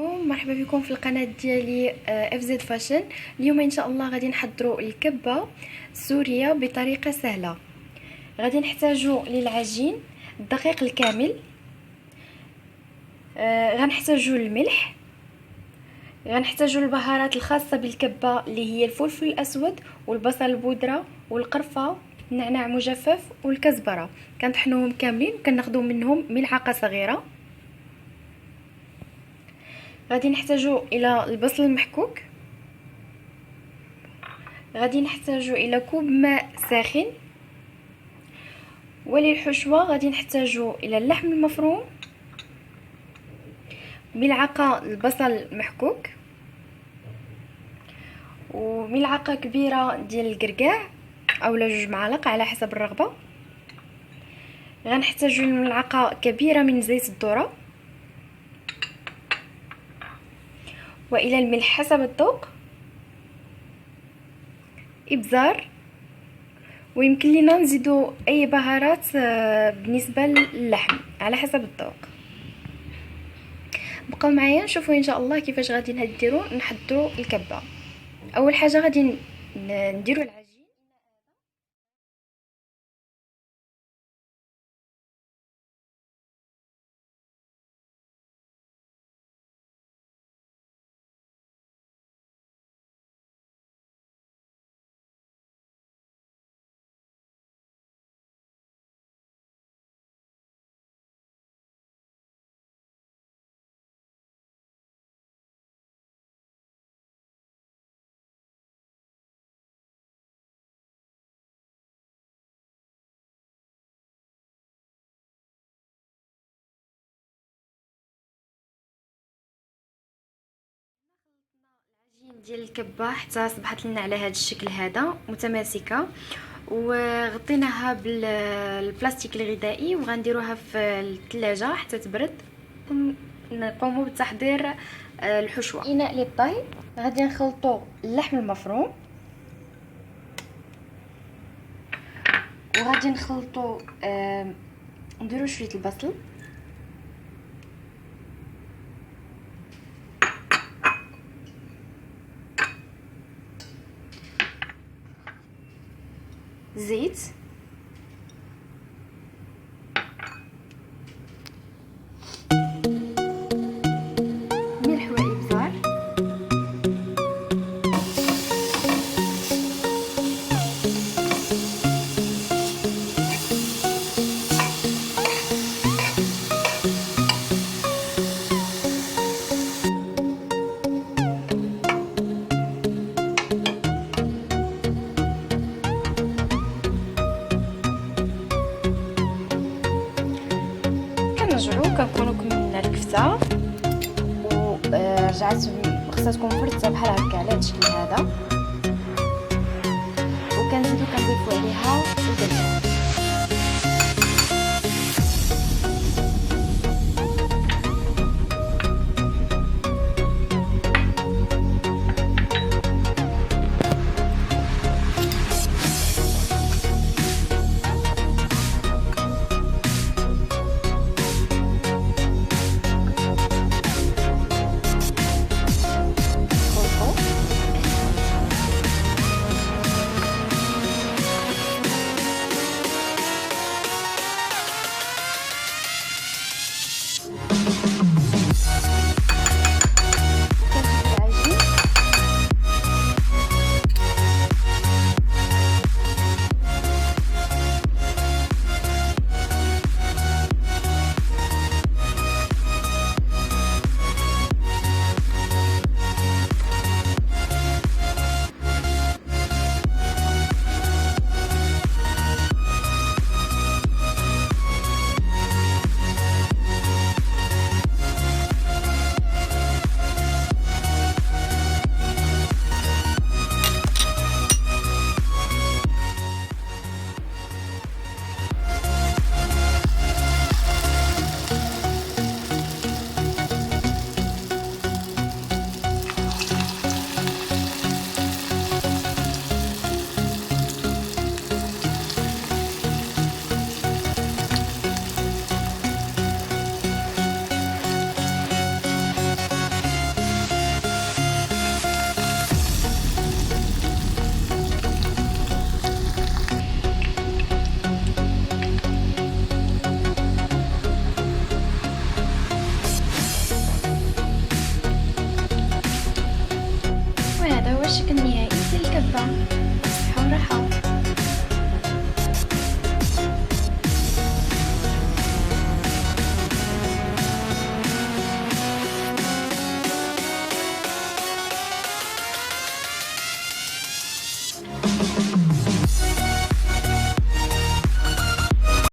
مرحبا بكم في القناه ديالي اف زد فاشن. اليوم ان شاء الله غادي نحضروا الكبه السوريه بطريقه سهله. غادي نحتاجوا للعجين الدقيق الكامل، غنحتاجوا الملح، غنحتاجوا البهارات الخاصه بالكبه اللي هي الفلفل الاسود والبصل البودره والقرفه، النعناع مجفف والكزبره. كنطحنوهم كاملين وكناخذوا منهم ملعقه صغيره. غادي نحتاجوا الى البصل المحكوك، غادي نحتاجوا الى كوب ماء ساخن، وللحشوه غادي نحتاجوا الى اللحم المفروم، ملعقه البصل المحكوك، وملعقه كبيره ديال الكركاع اولا 2 معالق على حسب الرغبه. غنحتاجوا ملعقه كبيره من زيت الذره، والى الملح حسب الذوق، ابزار، ويمكن لينا نزيدوا اي بهارات بالنسبه للحم على حسب الذوق. بقاو معايا نشوفوا ان شاء الله كيفاش غادي نحضروا الكبه. اول حاجه غادي نديروا العجين. ديال الكبه حتى صبحت لنا على هذا الشكل هذا متماسكه، وغطيناها بالبلاستيك الغذائي وغنديروها في الثلاجه حتى تبرد. نقوموا بتحضير الحشوه. اناء للطهي غادي نخلطوا اللحم المفروم، وغادي نخلطوا نديروا شويه البصل، زيت، ملح وابزار، كنرجعو كنكونوا كملنا الكفته ورجعت خصها تكون فرته بحال هكا على هذا الشكل هذا، وكنزيدو كنضيفو عليها الدجاج. الشكل النهائي للكبة. صحة وراحة.